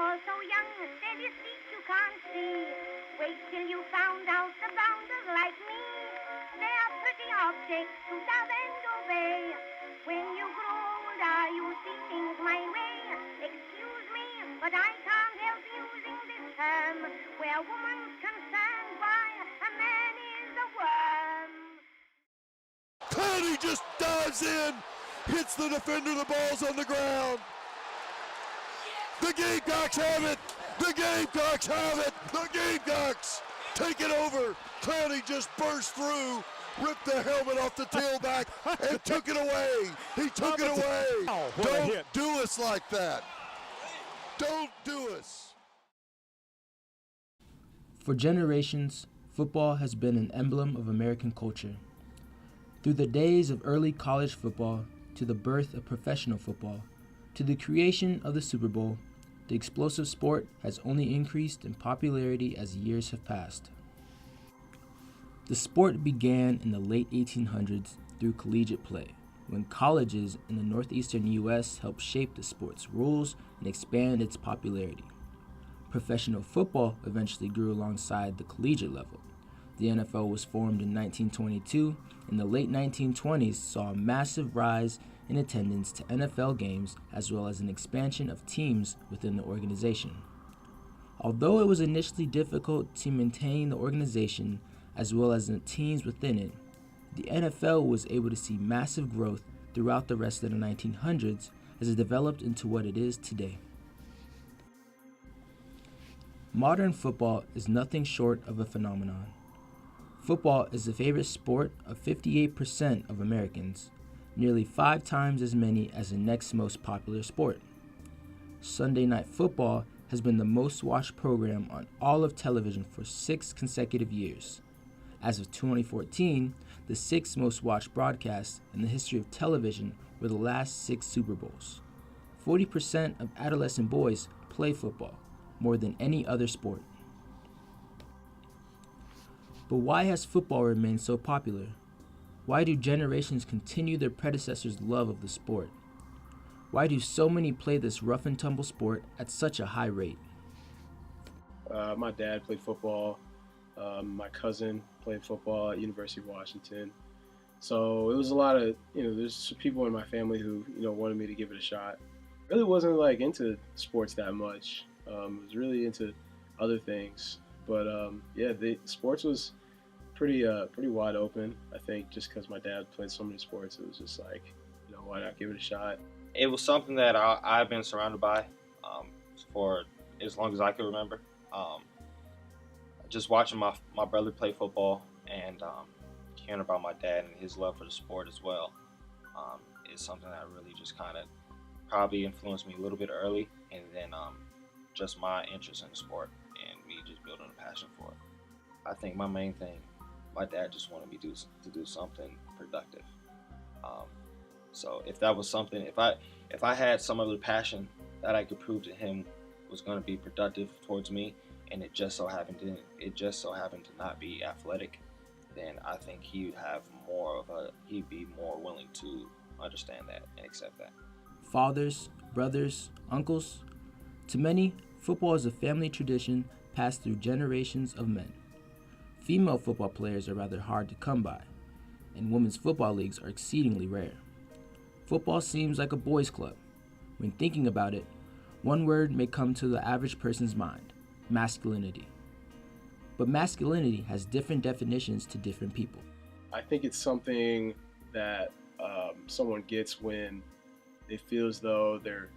you're so young, steady speak you can't see. Wait till you found out the bounders like me. They're pretty objects to love and obey. When you grow older, you see things my way. Excuse me, but I can't help using this term. Where woman's concerned, why, a man is a worm. Clowney just dives in, hits the defender, the ball's on the ground. The Gamecocks have it! The Gamecocks have it! The Gamecocks take it over. Clowney just burst through, ripped the helmet off the tailback, and took it away. He took it away. Don't do us like that. Don't do us. For generations, football has been an emblem of American culture. Through the days of early college football, to the birth of professional football, to the creation of the Super Bowl, the explosive sport has only increased in popularity as years have passed. The sport began in the late 1800s through collegiate play, when colleges in the northeastern U.S. helped shape the sport's rules and expand its popularity. Professional football eventually grew alongside the collegiate level. The NFL was formed in 1922, and the late 1920s saw a massive rise in attendance to NFL games as well as an expansion of teams within the organization. Although it was initially difficult to maintain the organization as well as the teams within it, the NFL was able to see massive growth throughout the rest of the 1900s as it developed into what it is today. Modern football is nothing short of a phenomenon. Football is the favorite sport of 58% of Americans, nearly 5 times as many as the next most popular sport. Sunday Night Football has been the most watched program on all of television for 6 consecutive years. As of 2014, the 6 most watched broadcasts in the history of television were the last 6 Super Bowls. 40% of adolescent boys play football, more than any other sport. But why has football remained so popular? Why do generations continue their predecessors' love of the sport? Why do so many play this rough and tumble sport at such a high rate? My dad played football. My cousin played football at University of Washington. So it was a lot of, there's people in my family who, wanted me to give it a shot. Really wasn't into sports that much. Was really into other things. But the sports was pretty wide open. I think just because my dad played so many sports, it was just why not give it a shot? It was something that I've been surrounded by for as long as I can remember. Just watching my brother play football and hearing about my dad and his love for the sport as well is something that really just kind of probably influenced me a little bit early, and then just my interest in the sport and me just building a passion for it. I think my main thing, my dad just wanted me to do something productive. So if that was something, if I had some other passion that I could prove to him was going to be productive towards me, and it just so happened to not be athletic, then I think he'd be more willing to understand that and accept that. Fathers, brothers, uncles. To many, football is a family tradition passed through generations of men. Female football players are rather hard to come by, and women's football leagues are exceedingly rare. Football seems like a boys' club. When thinking about it, one word may come to the average person's mind: masculinity. But masculinity has different definitions to different people. I think it's something that someone gets when they feel as though they're,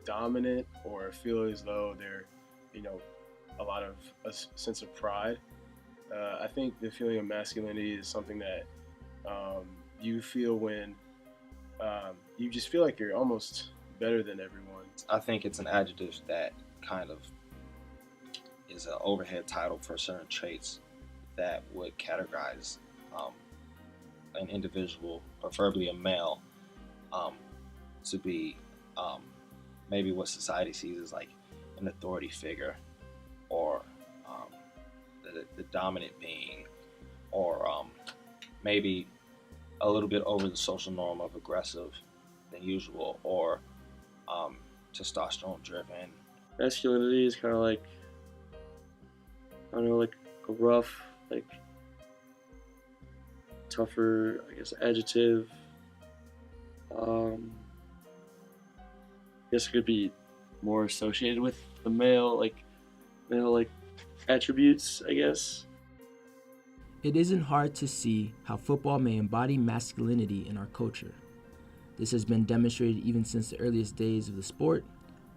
dominant, or feel as though they're, a lot of a sense of pride. I think the feeling of masculinity is something that you feel when you just feel like you're almost better than everyone. I think it's an adjective that kind of is an overhead title for certain traits that would categorize an individual, preferably a male, to be maybe what society sees as like an authority figure, or the dominant being, or maybe a little bit over the social norm of aggressive than usual, or testosterone driven. Masculinity is kind of like, I don't know, like a rough, like tougher, I guess, adjective. I guess it could be more associated with the male attributes, I guess. It isn't hard to see how football may embody masculinity in our culture. This has been demonstrated even since the earliest days of the sport,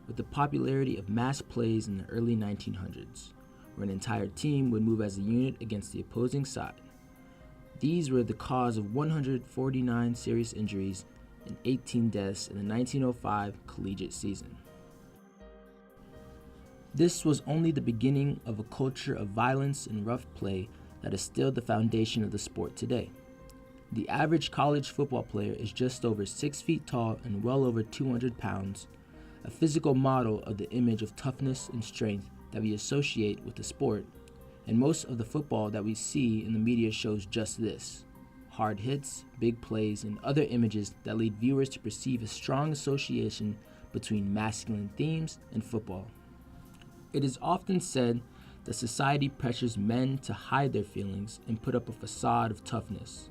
with the popularity of mass plays in the early 1900s, where an entire team would move as a unit against the opposing side. These were the cause of 149 serious injuries and 18 deaths in the 1905 collegiate season. This was only the beginning of a culture of violence and rough play that is still the foundation of the sport today. The average college football player is just over 6 feet tall and well over 200 pounds, a physical model of the image of toughness and strength that we associate with the sport, and most of the football that we see in the media shows just this: hard hits, big plays, and other images that lead viewers to perceive a strong association between masculine themes and football. It is often said that society pressures men to hide their feelings and put up a facade of toughness.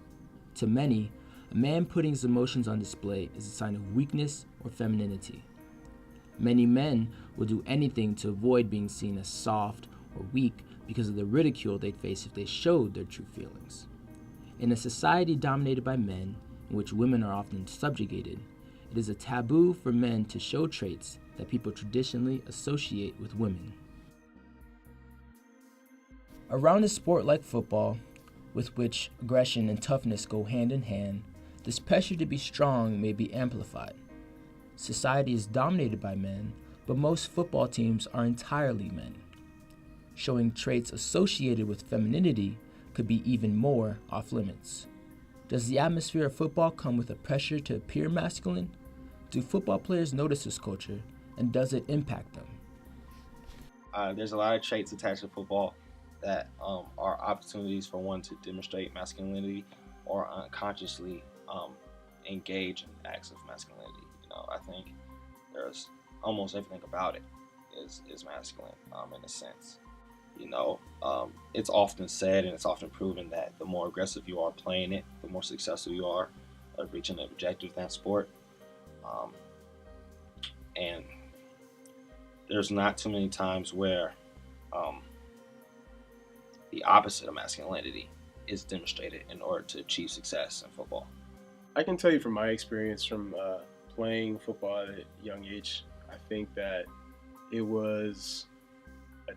To many, a man putting his emotions on display is a sign of weakness or femininity. Many men will do anything to avoid being seen as soft or weak because of the ridicule they'd face if they showed their true feelings. In a society dominated by men, in which women are often subjugated, it is a taboo for men to show traits that people traditionally associate with women. Around a sport like football, with which aggression and toughness go hand in hand, this pressure to be strong may be amplified. Society is dominated by men, but most football teams are entirely men. Showing traits associated with femininity could be even more off limits. Does the atmosphere of football come with a pressure to appear masculine? Do football players notice this culture, and does it impact them? There's a lot of traits attached to football that are opportunities for one to demonstrate masculinity or unconsciously engage in acts of masculinity. I think there's almost everything about it is masculine in a sense. It's often said and it's often proven that the more aggressive you are playing it, the more successful you are at reaching the objective of that sport. And there's not too many times where the opposite of masculinity is demonstrated in order to achieve success in football. I can tell you from my experience from playing football at a young age, I think that it was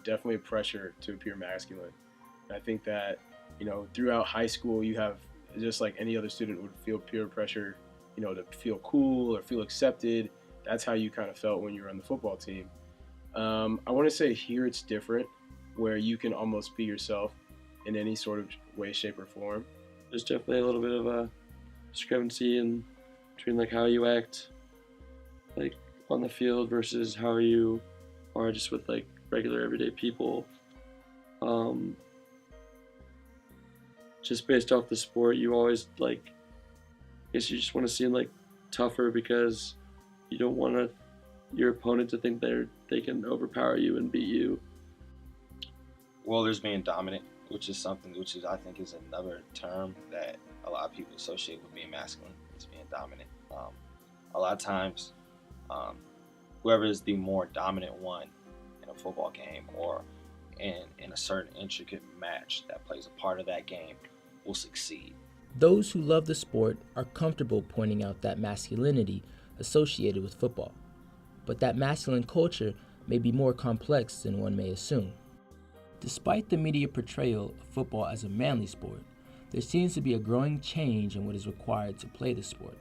definitely a pressure to appear masculine. And I think that, throughout high school, you have, just like any other student would feel peer pressure, to feel cool or feel accepted. That's how you kind of felt when you were on the football team. I want to say here it's different, where you can almost be yourself in any sort of way, shape, or form. There's definitely a little bit of a discrepancy in between like how you act like on the field versus how you are just with like regular everyday people. Just based off the sport, you always I guess you just want to seem like tougher because you don't want your opponent to think they can overpower you and beat you. Well, there's being dominant, which is I think is another term that a lot of people associate with being masculine. It's being dominant. A lot of times, whoever is the more dominant one in a football game or in a certain intricate match that plays a part of that game will succeed. Those who love the sport are comfortable pointing out that masculinity associated with football, but that masculine culture may be more complex than one may assume. Despite the media portrayal of football as a manly sport, there seems to be a growing change in what is required to play the sport,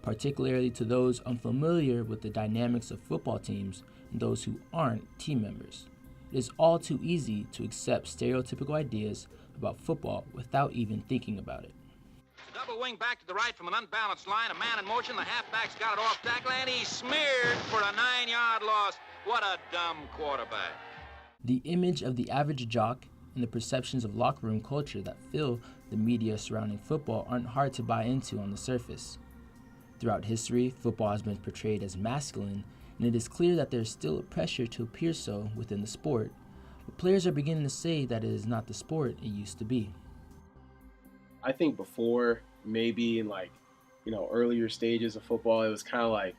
particularly to those unfamiliar with the dynamics of football teams and those who aren't team members. It is all too easy to accept stereotypical ideas about football without even thinking about it. Double wing back to the right from an unbalanced line. A man in motion. The halfback's got it off tackle, and he's smeared for a 9-yard loss. What a dumb quarterback. The image of the average jock and the perceptions of locker room culture that fill the media surrounding football aren't hard to buy into on the surface. Throughout history, football has been portrayed as masculine and it is clear that there is still a pressure to appear so within the sport, but players are beginning to say that it is not the sport it used to be. I think before, maybe in earlier stages of football, it was kind of like,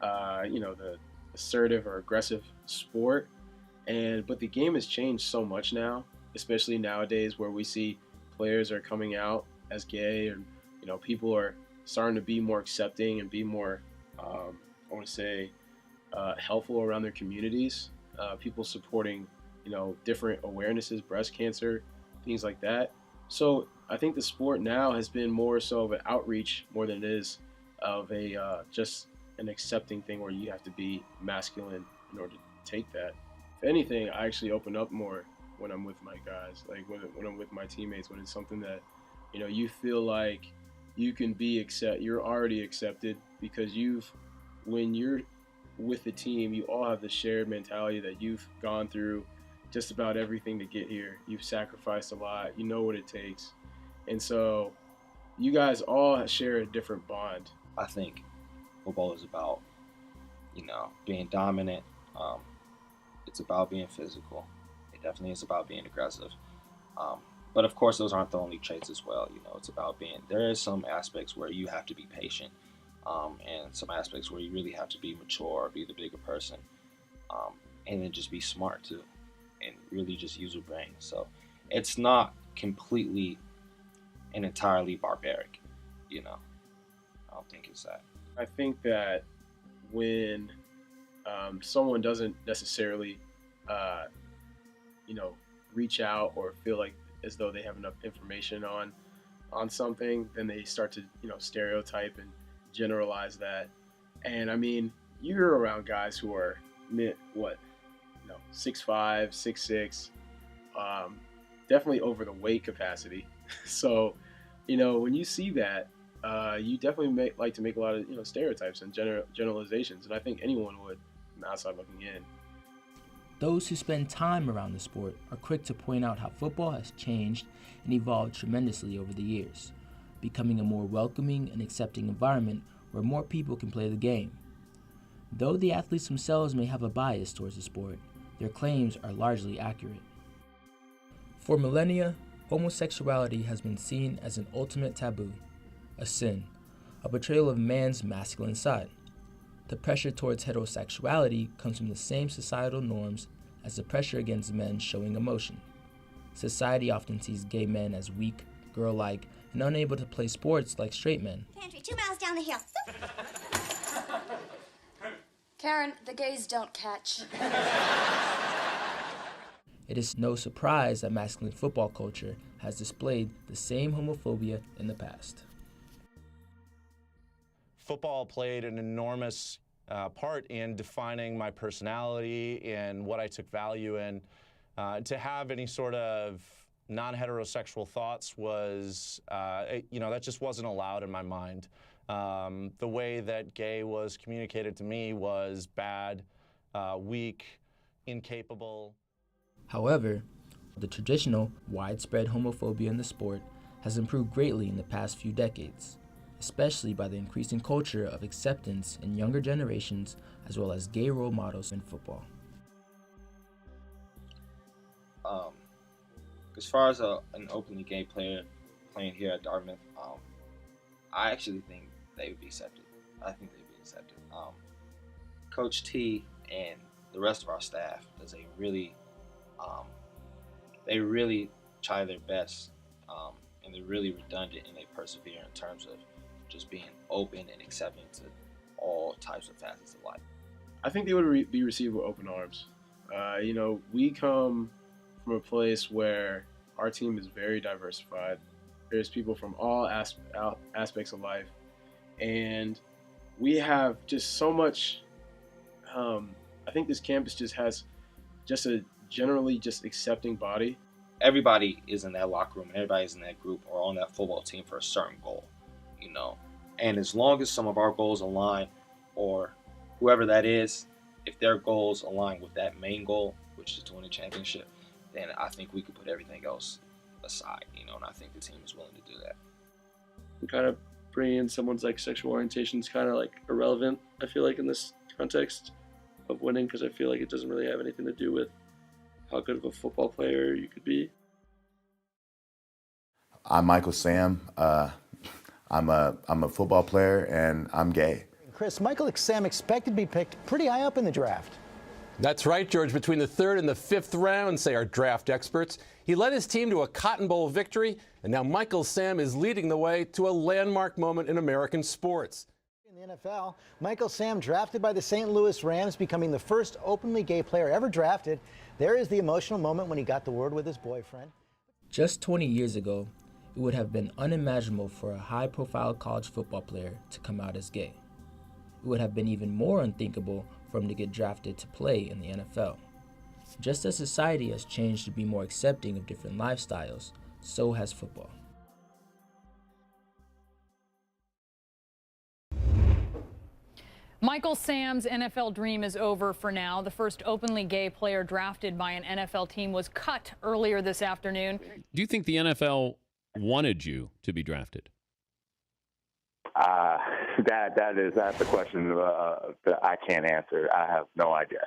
the assertive or aggressive sport. But the game has changed so much now, especially nowadays where we see players are coming out as gay, and people are starting to be more accepting and be more, I want to say, helpful around their communities. People supporting, different awarenesses, breast cancer, things like that. So I think the sport now has been more so of an outreach more than it is of a just an accepting thing where you have to be masculine in order to take that. If anything, I actually open up more when I'm with my guys, like when I'm with my teammates, when it's something that, you feel like you can be you're already accepted because when you're with the team, you all have the shared mentality that you've gone through just about everything to get here. You've sacrificed a lot. You know what it takes. And so you guys all share a different bond. I think football is about, being dominant. It's about being physical. It definitely is about being aggressive. But of course, those aren't the only traits as well. It's about there is some aspects where you have to be patient, and some aspects where you really have to be mature, be the bigger person, and then just be smart too, and really just use your brain. So it's not completely and entirely barbaric, I don't think it's that. I think that when someone doesn't necessarily, reach out or feel like as though they have enough information on something, then they start to, stereotype and generalize that. And I mean, you're around guys who are 6'5", 6'6", definitely over the weight capacity. So, when you see that, you definitely like to make a lot of stereotypes and generalizations, and I think anyone would from the outside looking in. Those who spend time around the sport are quick to point out how football has changed and evolved tremendously over the years, becoming a more welcoming and accepting environment where more people can play the game. Though the athletes themselves may have a bias towards the sport, their claims are largely accurate. For millennia, homosexuality has been seen as an ultimate taboo, a sin, a betrayal of man's masculine side. The pressure towards heterosexuality comes from the same societal norms as the pressure against men showing emotion. Society often sees gay men as weak, girl-like, and unable to play sports like straight men. Pantry, 2 miles down the hill. Karen, the gays don't catch. It is no surprise that masculine football culture has displayed the same homophobia in the past. Football played an enormous part in defining my personality and what I took value in. To have any sort of non-heterosexual thoughts was, that just wasn't allowed in my mind. The way that gay was communicated to me was bad, weak, incapable. However, the traditional, widespread homophobia in the sport has improved greatly in the past few decades, especially by the increasing culture of acceptance in younger generations as well as gay role models in football. As far as an openly gay player playing here at Dartmouth, I actually think they would be accepted. I think they'd be accepted. Coach T and the rest of our staff they really try their best, and they're really redundant and they persevere in terms of just being open and accepting to all types of facets of life. I think they would be received with open arms. We come from a place where our team is very diversified. There's people from all aspects of life, and we have just so much. I think this campus just has just a generally just accepting body. Everybody is in that locker room, and everybody's in that group or on that football team for a certain goal, And as long as some of our goals align, or whoever that is, if their goals align with that main goal, which is to win a championship, then I think we could put everything else aside, and I think the team is willing to do that. Kind of bringing in someone's sexual orientation is kind of irrelevant, I feel like, in this context. of winning, because I feel like it doesn't really have anything to do with how good of a football player you could be. I'm Michael Sam. I'm a football player, and I'm gay. Chris, Michael Sam expected to be picked pretty high up in the draft. That's right, George. Between the 3rd and the 5th round, say our draft experts. He led his team to a Cotton Bowl victory, and now Michael Sam is leading the way to a landmark moment in American sports. In the NFL, Michael Sam drafted by the St. Louis Rams, becoming the first openly gay player ever drafted. There is the emotional moment when he got the word with his boyfriend. Just 20 years ago, it would have been unimaginable for a high-profile college football player to come out as gay. It would have been even more unthinkable for him to get drafted to play in the NFL. Just as society has changed to be more accepting of different lifestyles, so has football. Michael Sam's NFL dream is over for now. The first openly gay player drafted by an NFL team was cut earlier this afternoon. Do you think the NFL wanted you to be drafted? That's a question that I can't answer. I have no idea.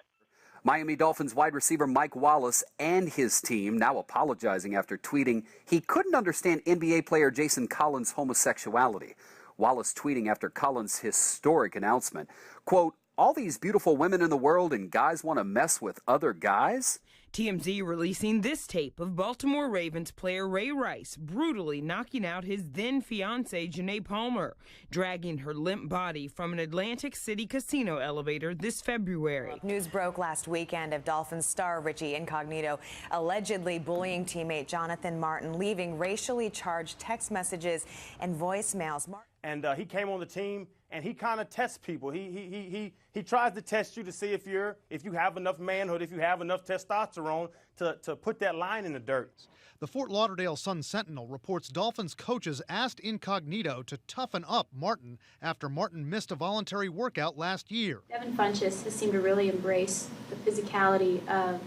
Miami Dolphins wide receiver Mike Wallace and his team now apologizing after tweeting he couldn't understand NBA player Jason Collins' homosexuality. Wallace tweeting after Collins' historic announcement, quote, "All these beautiful women in the world and guys want to mess with other guys?" TMZ releasing this tape of Baltimore Ravens player Ray Rice brutally knocking out his then-fiancée Janae Palmer, dragging her limp body from an Atlantic City casino elevator this February. News broke last weekend of Dolphins star Richie Incognito allegedly bullying teammate Jonathan Martin, leaving racially charged text messages and voicemails. And he came on the team, and he kind of tests people. He tries to test you to see if you have enough manhood, if you have enough testosterone to put that line in the dirt. The Fort Lauderdale Sun-Sentinel reports Dolphins coaches asked Incognito to toughen up Martin after Martin missed a voluntary workout last year. Devin Funchess has seemed to really embrace the physicality of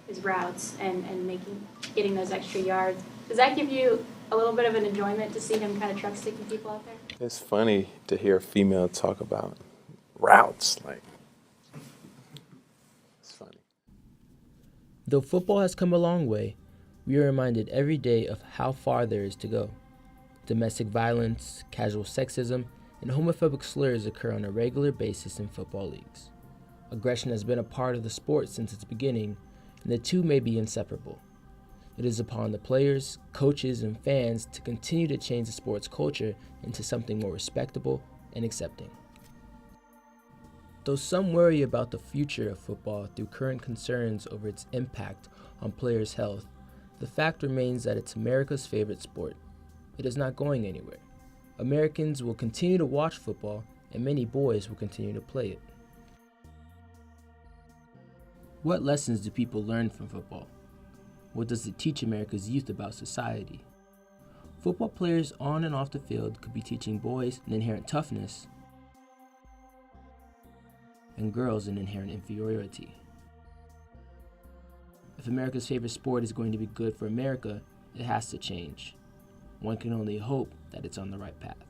his routes and getting those extra yards. Does that give you a little bit of an enjoyment to see him kind of truck sticking people out there? It's funny to hear a female talk about routes. It's funny. Though football has come a long way, we are reminded every day of how far there is to go. Domestic violence, casual sexism, and homophobic slurs occur on a regular basis in football leagues. Aggression has been a part of the sport since its beginning, and the two may be inseparable. It is upon the players, coaches, and fans to continue to change the sport's culture into something more respectable and accepting. Though some worry about the future of football through current concerns over its impact on players' health, the fact remains that it's America's favorite sport. It is not going anywhere. Americans will continue to watch football, and many boys will continue to play it. What lessons do people learn from football? What does it teach America's youth about society? Football players on and off the field could be teaching boys an inherent toughness and girls an inherent inferiority. If America's favorite sport is going to be good for America, it has to change. One can only hope that it's on the right path.